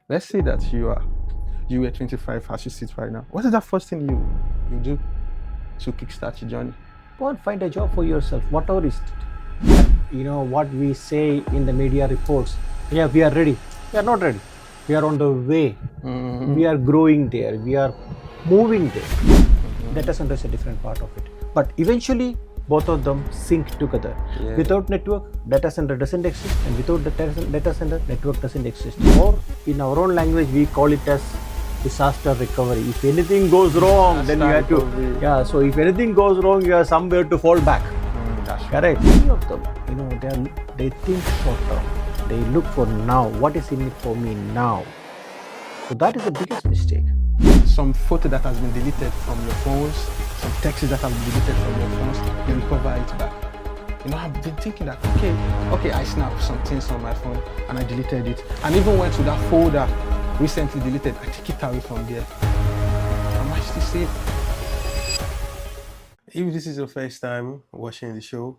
Let's say that you were 25 as you sit right now. What is that first thing you do to kickstart your journey? Go and find a job for yourself, whatever is it. What we say in the media reports, yeah, we are ready. We are not ready. We are on the way. We are growing there. We are moving there. Data center is a different part of it. But eventually, both of them sync together. Yeah. Without network, data center doesn't exist. And without the data center, network doesn't exist. Or in our own language, we call it as disaster recovery. If anything goes wrong, then you have to. recovery. Yeah, so if anything goes wrong, you have somewhere to fall back. That's Correct. Many of them, they think short term. They look for now. What is in it for me now? So that is the biggest mistake. Some photo that has been deleted from your phones, some texts that have been deleted from your phones, you recover it back. I've been thinking that, okay, I snapped some things on my phone and I deleted it. And even went to that folder recently deleted, I take it away from there. Am I still safe? If this is your first time watching the show,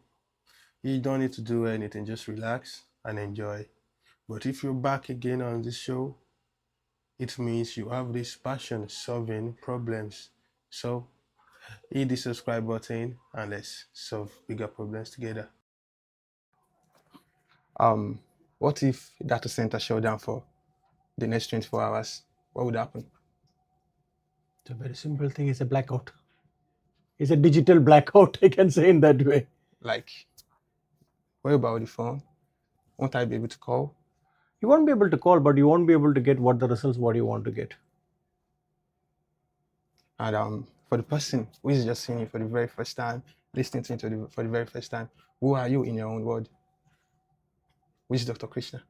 you don't need to do anything, just relax and enjoy. But if you're back again on this show, it means you have this passion solving problems. So hit the subscribe button and let's solve bigger problems together. What if data center shut down for the next 24 hours? What would happen? It's a very simple thing. It's a blackout. It's a digital blackout. I can say in that way. Like, what about the phone? Won't I be able to call? You won't be able to call, but you won't be able to get what you want to get. And for the person who is just seeing you for the very first time, listening to you for the very first time, who are you in your own word? Who is Dr. Krishna?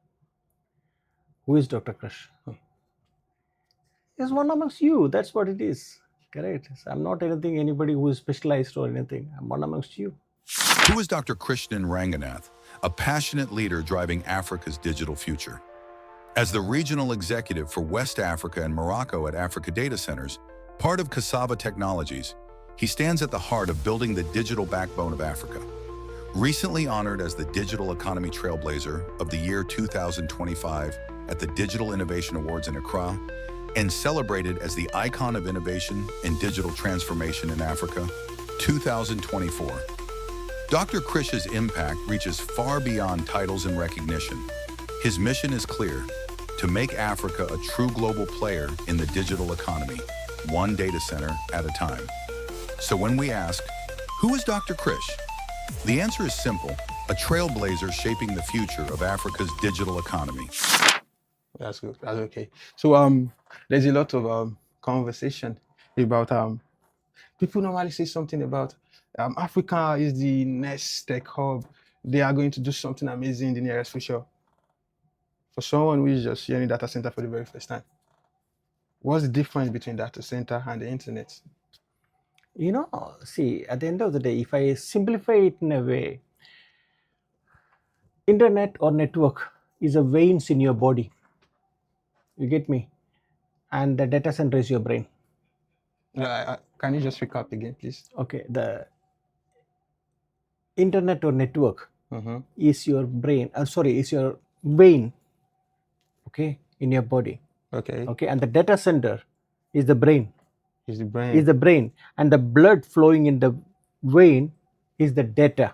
Who is Dr. Krish? He's one amongst you. That's what it is. Correct. So I'm not anybody who is specialized or anything. I'm one amongst you. Who is Dr. Krishnan Ranganath, a passionate leader driving Africa's digital future? As the regional executive for West Africa and Morocco at Africa Data Centers, part of Cassava Technologies, he stands at the heart of building the digital backbone of Africa. Recently honored as the Digital Economy Trailblazer of the year 2025 at the Digital Innovation Awards in Accra, and celebrated as the icon of innovation and digital transformation in Africa, 2024. Dr. Krish's impact reaches far beyond titles and recognition. His mission is clear: to make Africa a true global player in the digital economy, one data center at a time. So when we ask, who is Dr. Krish? The answer is simple: a trailblazer shaping the future of Africa's digital economy. That's good. That's okay. So there's a lot of conversation about people normally say something about Africa is the next tech hub. They are going to do something amazing in the nearest future. For someone who is just hearing data center for the very first time, what's the difference between data center and the internet? See, at the end of the day, if I simplify it in a way, internet or network is a veins in your body. You get me? And the data center is your brain. Can you just recap again, please? Okay, the internet or network is your brain. Is your vein. Okay, in your body. Okay, and the data center is the brain. is the brain. Is the brain, and the blood flowing in the vein is the data.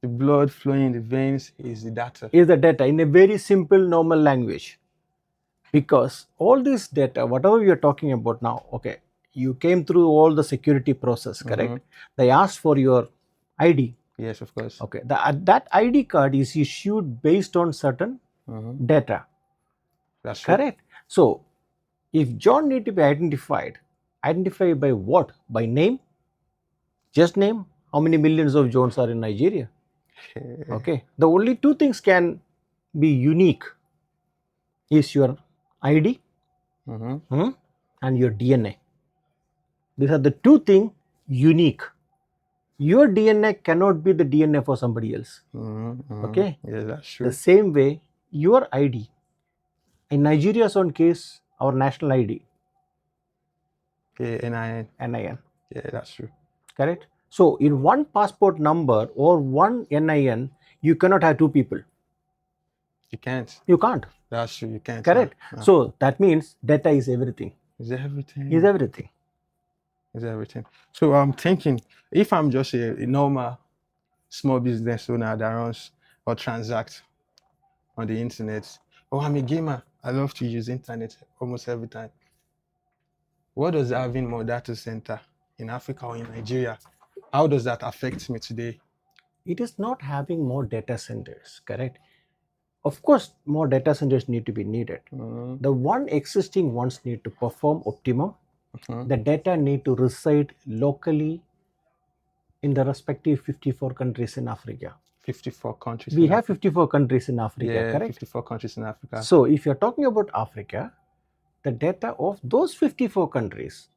The blood flowing in the veins is the data. Is the data in a very simple, normal language. Because all this data, whatever we are talking about now, okay, you came through all the security process, correct? They asked for your ID. Yes, of course. Okay, that ID card is issued based on certain data. That's true. Correct. So, if John need to be identified by what? By name? Just name? How many millions of Johns are in Nigeria? Okay. The only two things can be unique is your ID and your DNA. These are the two things unique. Your DNA cannot be the DNA for somebody else. Okay. Yeah, that's true. The same way, your ID. In Nigeria's own case, our national ID. Okay, NIN. NIN. Yeah, that's true. Correct? So, in one passport number or one NIN, you cannot have two people. You can't. You can't. That's true. You can't. Correct. So that means data is everything. Is everything. Is everything. Is everything. So I'm thinking, if I'm just a normal small business owner that runs or transacts on the internet, or I'm a gamer, I love to use internet almost every time. What does having more data center in Africa or in Nigeria, how does that affect me today? It is not having more data centers, correct? Of course, more data centers need to be needed. The one existing ones need to perform optimum. The data need to reside locally in the respective 54 countries in Africa. 54 countries. We have 54 countries in Africa, Yeah, correct? 54 countries in Africa. So if you're talking about Africa, the data of those 54 countries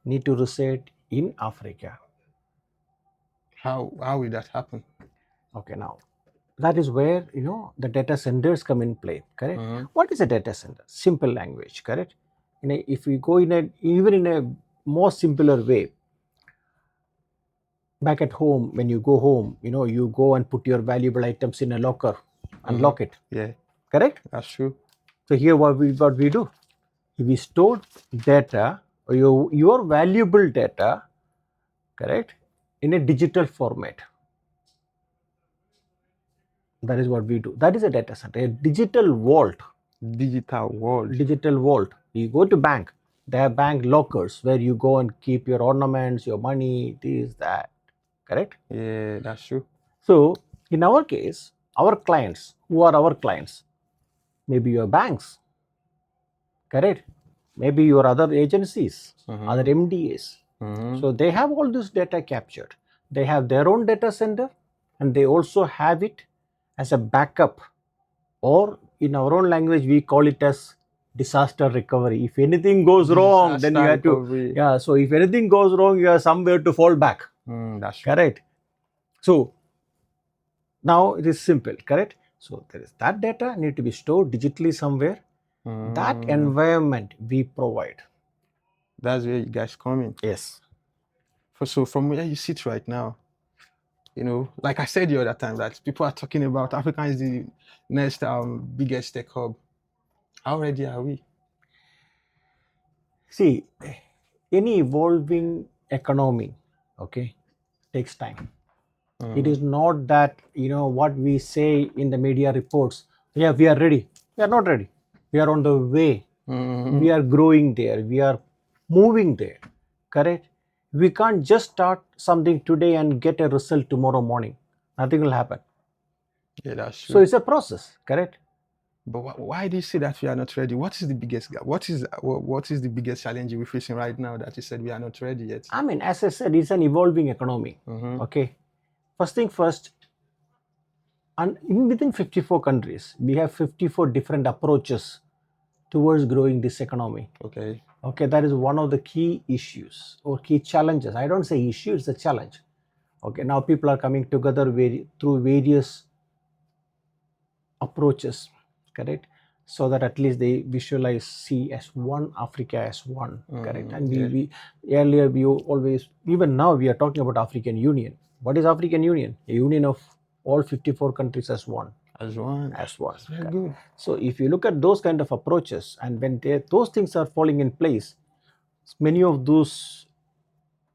need to reside in Africa. How will that happen? Okay, now that is where the data centers come in play, correct? What is a data center? Simple language, correct? If we go even in a more simpler way, back at home, when you go home, you go and put your valuable items in a locker and lock it. Yeah, correct? that's true. So here what we do, we store data or your valuable data, correct, in a digital format. That is what we do. That is a data center, a digital vault. Digital world. Digital vault. You go to bank, they have bank lockers where you go and keep your ornaments, your money, this, that, correct? Yeah, that's true. So in our case, our clients, who are our clients? Maybe your banks, correct? Maybe your other agencies, other MDAs. So they have all this data captured. They have their own data center and they also have it as a backup, or in our own language, we call it as disaster recovery. If anything goes wrong, then you have recovery. to, so if anything goes wrong, you have somewhere to fall back. That's true. Correct. So now it is simple, correct? So there is that data need to be stored digitally somewhere. That environment we provide. That's where you guys come in. Yes. So from where you sit right now, like I said the other time, that people are talking about Africa is the next biggest tech hub. How ready are we? See, any evolving economy, okay, takes time. It is not that, what we say in the media reports, yeah, we are ready. We are not ready. We are on the way. We are growing there. We are moving there. Correct? We can't just start something today and get a result tomorrow morning. Nothing will happen. Yeah, that's true. So it's a process, correct? But why do you say that we are not ready? What is the biggest gap? What is the biggest challenge we're facing right now that you said we are not ready yet? I mean, as I said, it's an evolving economy. Okay. First thing first, and within 54 countries, we have 54 different approaches towards growing this economy. Okay. Okay, that is one of the key issues or key challenges. I don't say issue, it's a challenge. Okay, now people are coming together through various approaches, correct? So that at least they visualize, see as one, Africa as one, correct? And we earlier we always, even now we are talking about African Union. What is African Union? A union of all 54 countries as one. As one. As one. That's very good. So if you look at those kind of approaches, and when those things are falling in place, many of those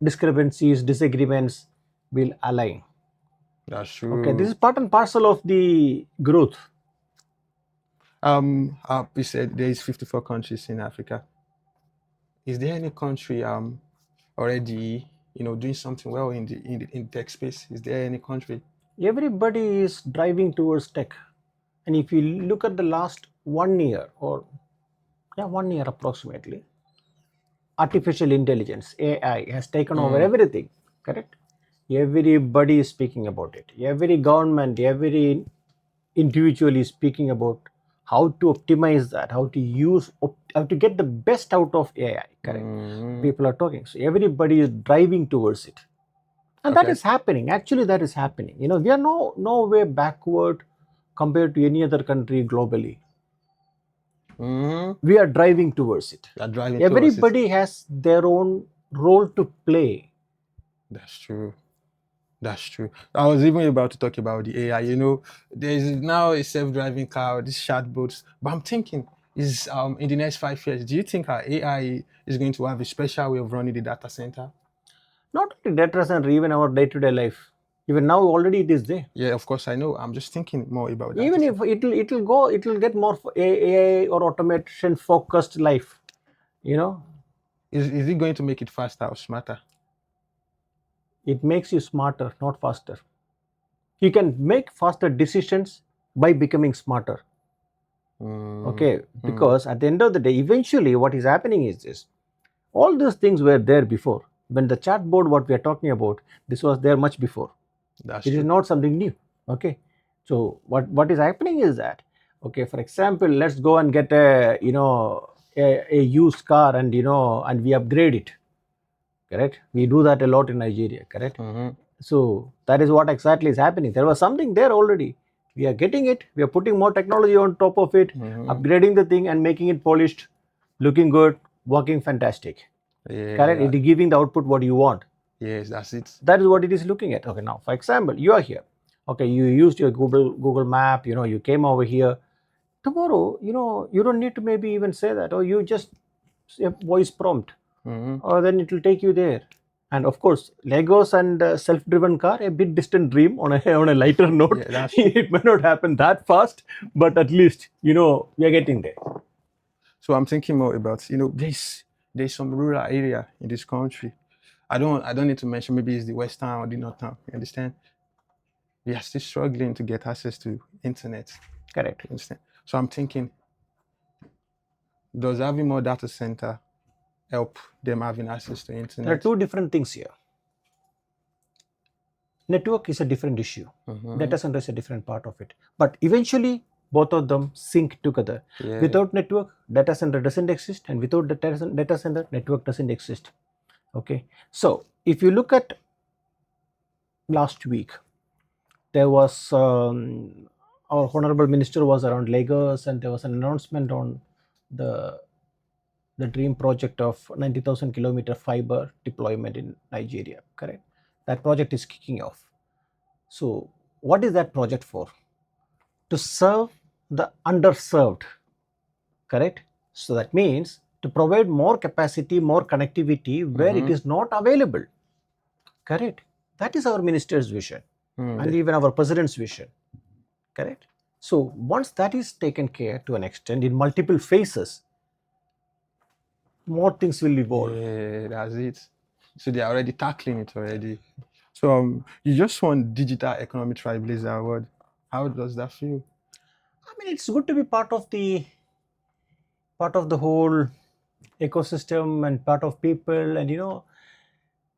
discrepancies, disagreements will align. That's true. Okay, this is part and parcel of the growth. We said there is 54 countries in Africa. Is there any country already doing something well in tech space? Is there any country? Everybody is driving towards tech, and if you look at the last 1 year or 1 year approximately, artificial intelligence, AI, has taken over everything, correct? Everybody is speaking about it. Every government, every individual is speaking about how to optimize that, how to get the best out of AI, correct? People are talking. So everybody is driving towards it. And that is happening. Actually, that is happening. We are no way backward compared to any other country globally. We are driving towards it. Everybody has their own role to play. That's true. That's true. I was even about to talk about the AI. There is now a self-driving car, these chatbots. But I'm thinking, is in the next 5 years, do you think our AI is going to have a special way of running the data center? Not only data center, even our day-to-day life. Even now, already it is there. Yeah, of course I know. I'm just thinking more about that. Even if it'll get more AI or automation focused life. Is it going to make it faster or smarter? It makes you smarter, not faster. You can make faster decisions by becoming smarter. Okay, because at the end of the day, eventually what is happening is this. All these things were there before. When the chatbot, what we are talking about, this was there much before. That's It is true. not something new. Okay, so what is happening is that, okay, for example, let's go and get a used car and and we upgrade it. Correct. We do that a lot in Nigeria. Correct. So that is what exactly is happening. There was something there already. We are getting it. We are putting more technology on top of it, upgrading the thing and making it polished, looking good, working fantastic. Yeah, Correct. It is giving the output what you want. yes, that's it. That is what it is looking at. Okay, now for example, you are here. Okay, you used your Google map. You came over here. Tomorrow, you don't need to maybe even say that, or you just say voice prompt, or then it will take you there. And of course, Legos and self-driven car, a bit distant dream on a lighter note. Yeah, that's It may not happen that fast, but at least we are getting there. So I'm thinking more about, there's some rural area in this country. I don't need to mention, maybe it's the western or the northern. You understand? We are still struggling to get access to internet. Correct. You understand? So I'm thinking, does having more data center help them having access to internet? There are two different things here. Network is a different issue. Data center is a different part of it. But eventually, both of them sync together. Yeah. Without network, data center doesn't exist, and without the data center, network doesn't exist. Okay. So if you look at last week, there was our honorable minister was around Lagos, and there was an announcement on the dream project of 90,000 kilometer fiber deployment in Nigeria. Correct. That project is kicking off. So what is that project for? To serve the underserved. Correct. So that means to provide more capacity, more connectivity where it is not available. Correct. That is our minister's vision and even our president's vision. Correct. So once that is taken care to an extent in multiple phases, more things will evolve. Yeah, that's it. So they're already tackling it already. So you just won Digital Economy Trailblazer Award. How does that feel? I mean, it's good to be part of the whole ecosystem and part of people, and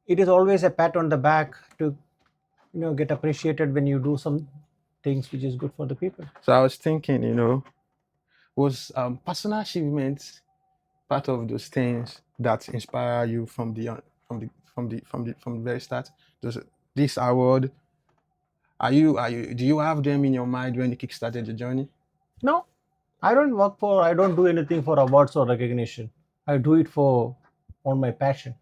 it is always a pat on the back to get appreciated when you do some things which is good for the people. So I was thinking, was personal achievements part of those things that inspire you from the very start? This award, do you have them in your mind when you kickstarted the journey? No, I don't do anything for awards or recognition. I do it on my passion.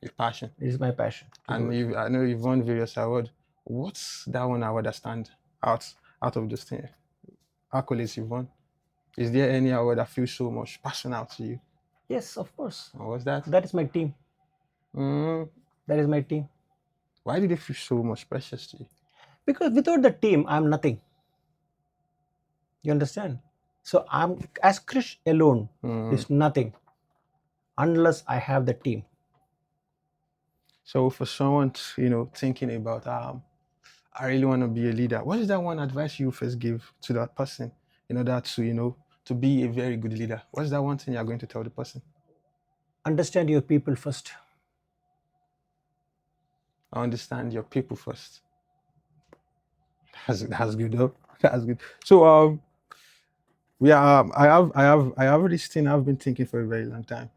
Your passion. It is my passion. And I know you've won various awards. What's that one award that stands out of those things? Accolades you've won? Is there any award that feels so much passionate to you? Yes, of course. What's that? That is my team. That is my team. Why did it feel so much precious to you? Because without the team, I'm nothing. You understand? So I'm as Krish alone is nothing unless I have the team. So for someone, thinking about, I really want to be a leader, what is that one advice you first give to that person in order to, to be a very good leader? What's that one thing you're going to tell the person? Understand your people first. Understand your people first. That's good though. That's good. So I have this thing I've been thinking for a very long time.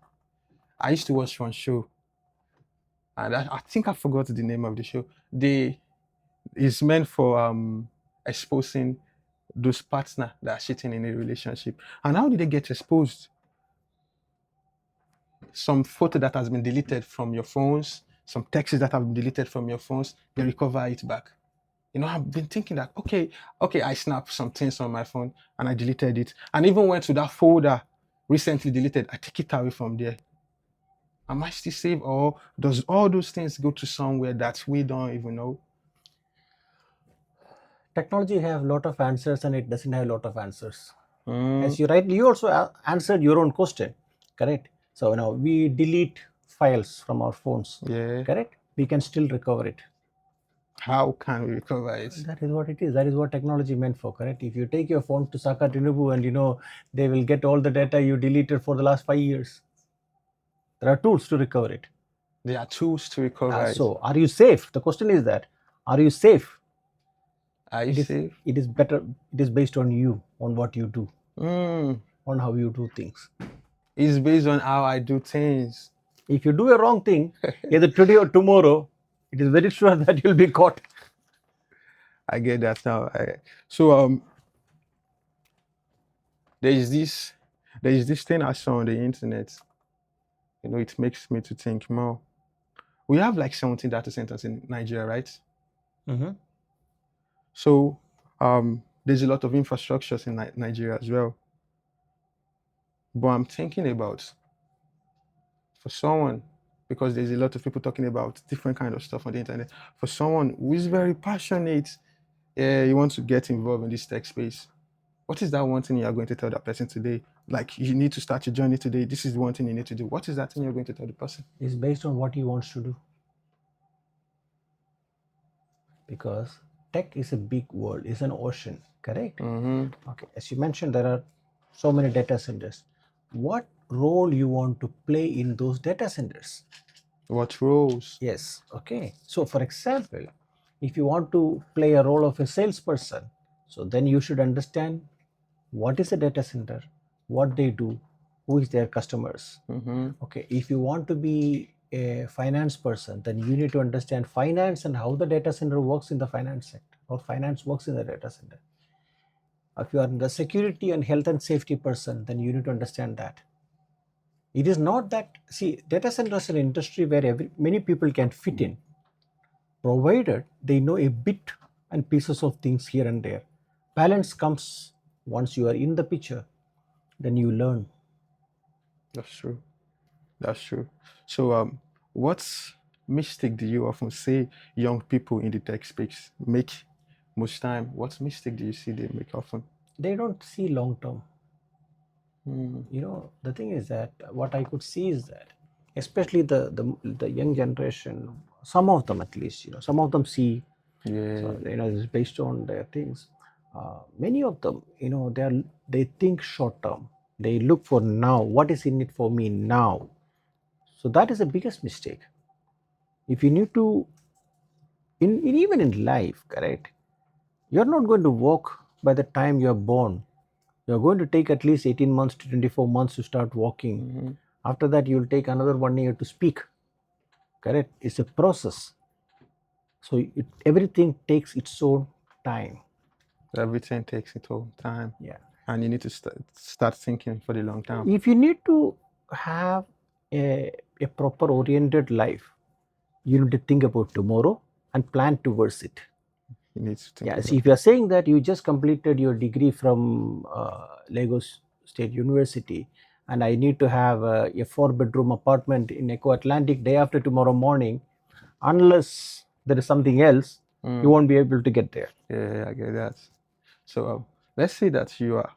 I used to watch one show, and I think I forgot the name of the show. It's meant for exposing those partners that are cheating in a relationship. And how did they get exposed? Some photo that has been deleted from your phones, some texts that have been deleted from your phones, they recover it back. I've been thinking that, okay, I snapped some things on my phone and I deleted it. And even went to that folder recently deleted, I take it away from there. Am I still safe, or does all those things go to somewhere that we don't even know? Technology have a lot of answers and it doesn't have a lot of answers. Mm, As you also answered your own question, correct? So now we delete files from our phones, yeah. correct? We can still recover it. How can we recover it? That is what it is. That is what technology meant for, correct? If you take your phone to Saka Tinubu and they will get all the data you deleted for the last 5 years. There are tools to recover it. There are tools to recover it. So are you safe? The question is that, are you safe? Are you safe? It is better. It is based on you, on what you do, Mm, on how you do things. it's based on how I do things. If you do a wrong thing, either today or tomorrow, it is very sure that you'll be caught. I get that now. So there is this thing I saw on the internet. It makes me to think more. We have like 17 data centers in Nigeria, right? Mm-hmm. So there's a lot of infrastructures in Nigeria as well. But I'm thinking about, for someone, because there's a lot of people talking about different kind of stuff on the internet, for someone who is very passionate, you want to get involved in this tech space, what is that one thing you are going to tell that person today? Like, you need to start your journey today. This is one thing you need to do. What is that thing you're going to tell the person? It's based on what he wants to do. Because tech is a big world, it's an ocean, correct? Mm-hmm. Okay. As you mentioned, there are so many data centers. What role you want to play in those data centers? What roles? Yes. Okay. So, for example, if you want to play a role of a salesperson, so then you should understand what is a data center, what they do, who is their customers. Mm-hmm. Okay. If you want to be a finance person, then you need to understand finance and how the data center works in the finance sector, or finance works in the data center. If you are the security and health and safety person, then you need to understand that. It is not that, see, data center is an industry where many people can fit in, provided they know a bit and pieces of things here and there. Balance comes once you are in the picture, then you learn. That's true. That's true. So what mistake do you often see young people in the tech space make most time? What mistake do you see they make often? They don't see long term. Mm. The thing is that what I could see is that, especially the young generation, some of them at least, some of them see, Yeah. it's based on their things. Many of them, they think short term. They look for now. What is in it for me now? So that is the biggest mistake. If you need to, even in life, correct? You're not going to walk by the time you're born. You're going to take at least 18 months to 24 months to start walking. Mm-hmm. After that, you'll take another 1 year to speak. Correct? It's a process. So everything takes its own time. Everything takes its own time. Yeah. And you need to start thinking for the long term. If you need to have a proper oriented life, you need to think about tomorrow and plan towards it. You need to think Yeah. about See, if you are saying that you just completed your degree from Lagos State University, and I need to have a 4-bedroom apartment in Eco Atlantic day after tomorrow morning, unless there is something else, you won't be able to get there. Yeah, I get that. So let's say that you are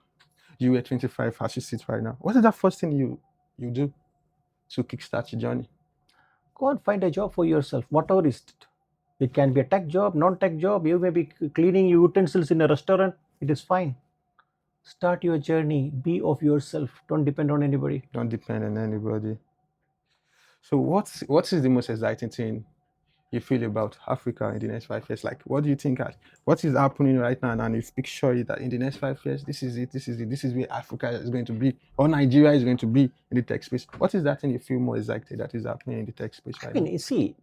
25 as you sit right now. What is that first thing you do to kickstart your journey? Go and find a job for yourself, whatever is it. It can be a tech job, non-tech job. You may be cleaning utensils in a restaurant. It is fine. Start your journey. Be of yourself. Don't depend on anybody. Don't depend on anybody. So what is the most exciting thing you feel about Africa in the next 5 years? Like, what do you think? What is happening right now? And you picture that in the next 5 years, this is it. This is where Africa is going to be, or Nigeria is going to be in the tech space. What is that thing you feel more excited that is happening in the tech space right now? You see,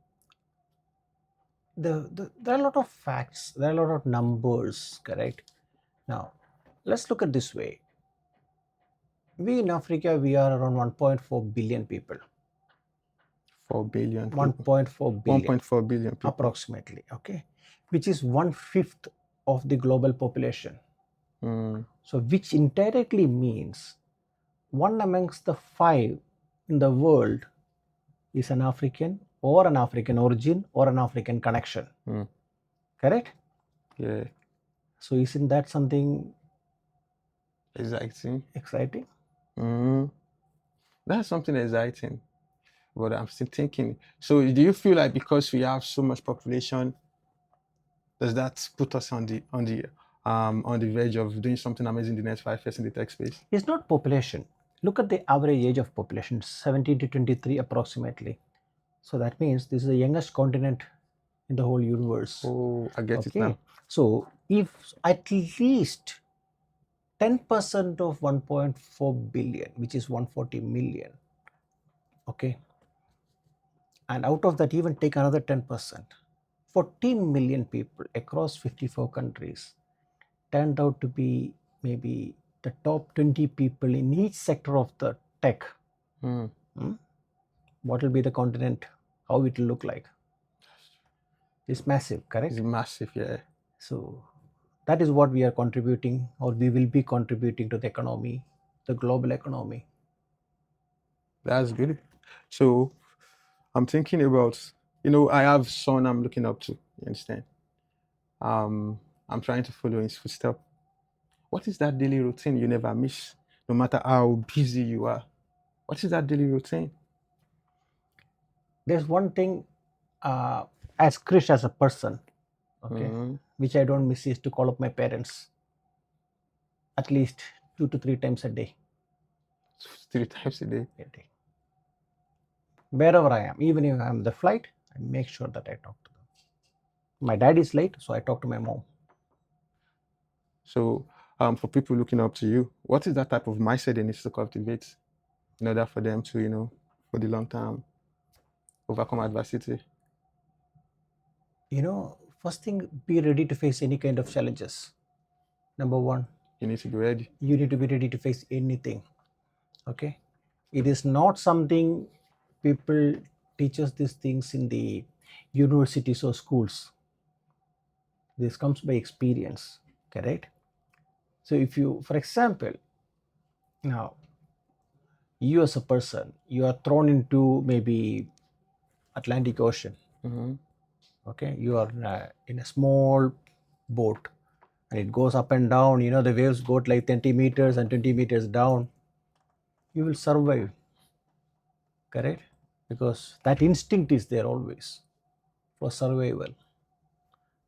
there are a lot of facts. There are a lot of numbers. Correct. Now, let's look at this way. We in Africa, we are around 1.4 billion people. 4 billion people. 1.4 billion. 1.4 billion people. Approximately, okay, which is 1/5 of the global population. So which indirectly means one amongst the 5 in the world is an African or an African origin or an African connection. Correct? Yeah. So isn't that something Exciting. That's something exciting. But I'm still thinking. So do you feel like because we have so much population, does that put us on the verge of doing something amazing in the next 5 years in the tech space? It's not population. Look at the average age of population, 17 to 23 approximately. So that means this is the youngest continent in the whole universe. Oh, I get it now. So if at least 10% of 1.4 billion, which is 140 million, okay, and out of that even take another 10%, 14 million people across 54 countries turned out to be maybe the top 20 people in each sector of the tech. What will be the continent? How it will look like? It's massive, correct? It's massive, yeah. So that is what we are contributing, or we will be contributing to the economy, the global economy. That's good. So I'm thinking about, I have son I'm looking up to, you understand? I'm trying to follow his footsteps. What is that daily routine you never miss, no matter how busy you are? What is that daily routine? There's one thing, as Krish as a person, okay, which I don't miss is to call up my parents at least 2 to 3 times a day. 3 times a day? Wherever I am, even if I'm on the flight, I make sure that I talk to them. My dad is late, so I talk to my mom. So for people looking up to you, what is that type of mindset they need to cultivate in order for them to, for the long term, overcome adversity? First thing, be ready to face any kind of challenges. Number 1. You need to be ready. You need to be ready to face anything. Okay? It is not something people teach us these things in the universities or schools. This comes by experience, correct? So if you, for example, now you as a person, you are thrown into maybe Atlantic Ocean. Okay, you are in a small boat and it goes up and down, the waves go like 20 meters and 20 meters down. You will survive, correct? Because that instinct is there always for survival.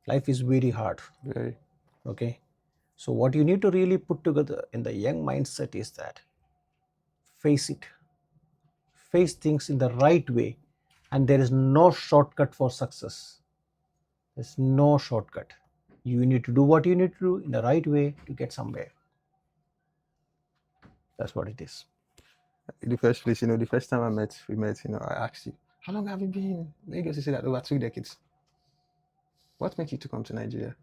Life is very hard. Very. Okay, so what you need to really put together in the young mindset is that face it, face things in the right way, and there is no shortcut for success. There's no shortcut. You need to do what you need to do in the right way to get somewhere. That's what it is. In the first place, the first time we met, I asked you, how long have you been in Lagos? You said that over 2 decades. What made you to come to Nigeria?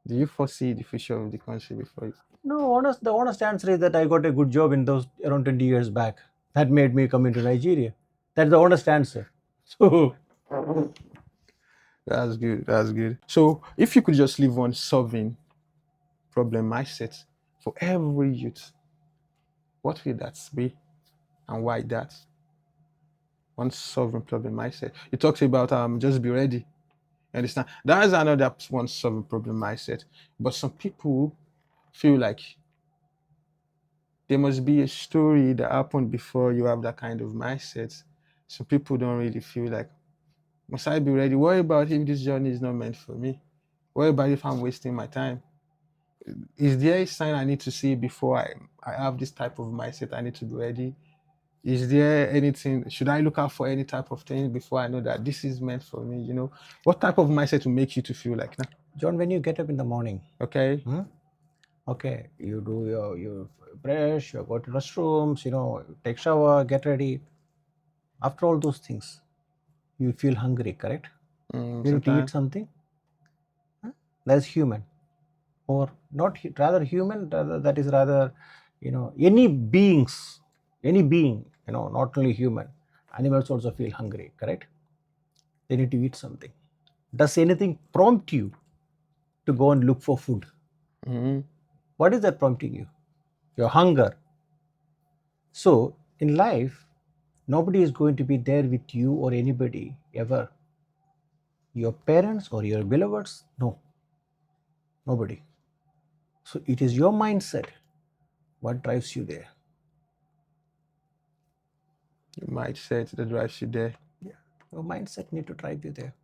Do you foresee the future of the country before you? No, the honest answer is that I got a good job in those around 20 years back. That made me come into Nigeria. That's the honest answer. So that's good. So if you could just leave one solving problem mindset for every youth, what will that be and why that? One solving problem mindset. You talked about just be ready. You understand? That is another one solving problem mindset. But some people feel like there must be a story that happened before you have that kind of mindset. Some people don't really feel like, must I be ready? What about if this journey is not meant for me? What about if I'm wasting my time? Is there a sign I need to see before I have this type of mindset? I need to be ready. Is there anything, should I look out for any type of thing before I know that this is meant for me? What type of mindset will make you to feel like that? John, when you get up in the morning, okay, okay, you do your brush, you go to restrooms, take shower, get ready. After all those things, you feel hungry, correct? You need to eat something. That's human, or not rather human. That is rather, any being, not only human. Animals also feel hungry, correct? They need to eat something. Does anything prompt you to go and look for food? Mm-hmm. What is that prompting you? Your hunger. So, in life, nobody is going to be there with you or anybody ever. Your parents or your beloveds? No, nobody. So, it is your mindset what drives you there. Your mindset that drives you there. Yeah, your mindset need to drive you there.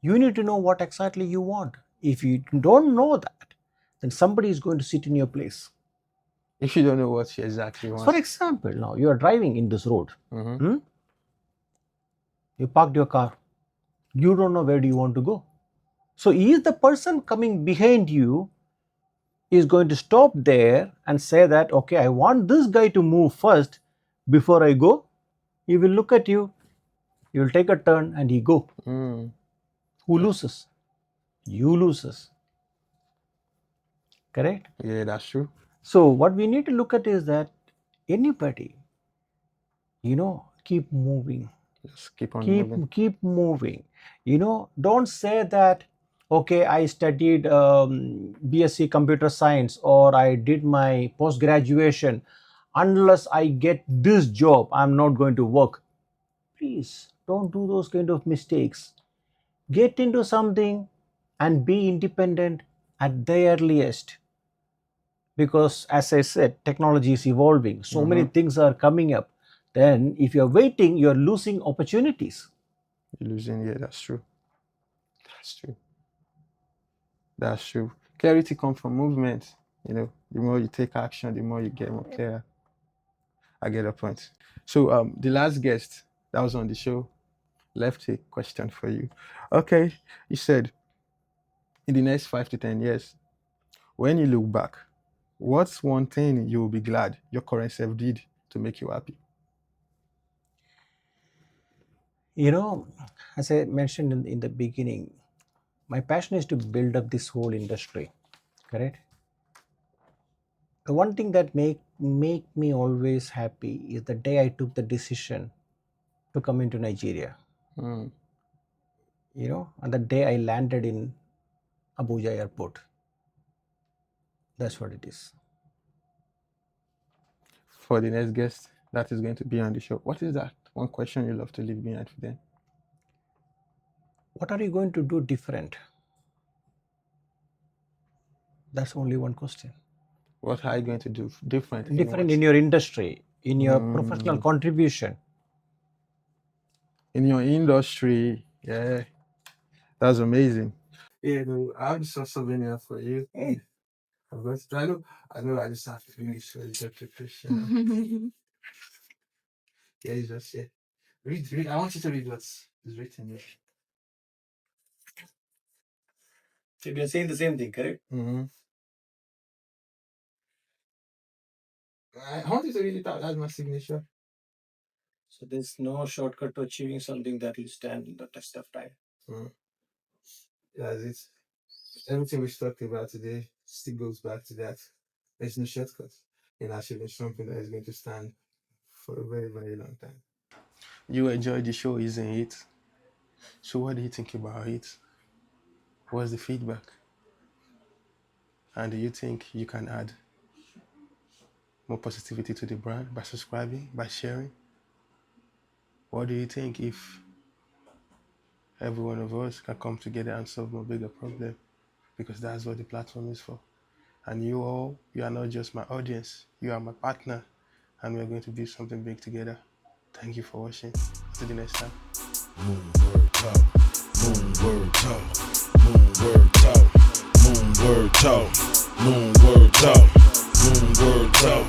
You need to know what exactly you want. If you don't know that, then somebody is going to sit in your place. If you don't know what you exactly want. For example, now you are driving in this road. Mm-hmm. You parked your car. You don't know where do you want to go. So is the person coming behind you is going to stop there and say that, okay, I want this guy to move first before I go? He will look at you, you will take a turn and he go. Mm. Who loses? You loses. Correct? Yeah, that's true. So what we need to look at is that anybody, keep moving. Just keep on moving. Keep moving. Don't say that, okay, I studied BSc computer science or I did my post graduation. Unless I get this job, I'm not going to work. Please don't do those kind of mistakes. Get into something and be independent at the earliest. Because as I said, technology is evolving. So many things are coming up. Then if you're waiting, you're losing opportunities. You're losing, yeah, that's true. That's true. That's true. Clarity comes from movement. The more you take action, the more you get more clear. I get a point. So the last guest that was on the show left a question for you. Okay, you said in the next 5 to 10 years, when you look back, what's one thing you will be glad your current self did to make you happy? As I mentioned in the beginning, my passion is to build up this whole industry, correct? The one thing that make me always happy is the day I took the decision to come into Nigeria. Mm. And the day I landed in Abuja airport. That's what it is. For the next guest that is going to be on the show, what is that one question you love to leave behind for them? What are you going to do different? That's only one question. What are you going to do different? Different in your industry, in your professional contribution. In your industry, yeah. That's amazing. Yeah, no, I have some souvenir for you. Hey. I know I just have to finish so it's up to Krishnan. Yeah, it's just read. I want you to read what's written here. So you're saying the same thing, correct? Mm-hmm. I want you to read it out. That's my signature. So there's no shortcut to achieving something that will stand the test of time. That's it. Everything we've talked about today still goes back to that. There's no shortcut in achieving something that is going to stand for a very, very long time. You enjoyed the show, isn't it? So what do you think about it? What's the feedback? And do you think you can add more positivity to the brand by subscribing, by sharing? What do you think if every one of us can come together and solve a bigger problem? Because that's what the platform is for. And you are not just my audience, you are my partner, and we're going to do something big together. Thank you for watching. See you next time. Moonword talk, Moonword talk, Moonword talk, Moonword talk, Moonword talk, Moonword talk,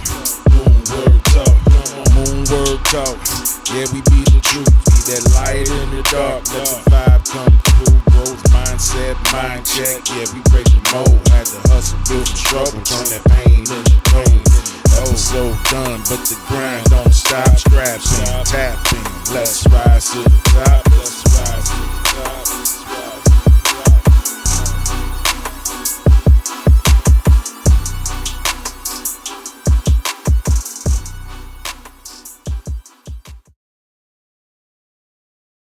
Moonword talk, Moonword talk. Yeah, we be the truth, be that light in the dark, let the vibe come through. Growth mindset, mind check. Yeah, we break the mold, had to hustle, build the struggle, turn that pain into gold. Episode done, but the grind don't stop. Straps in, tapping, let's rise to the top. Let's rise to the top.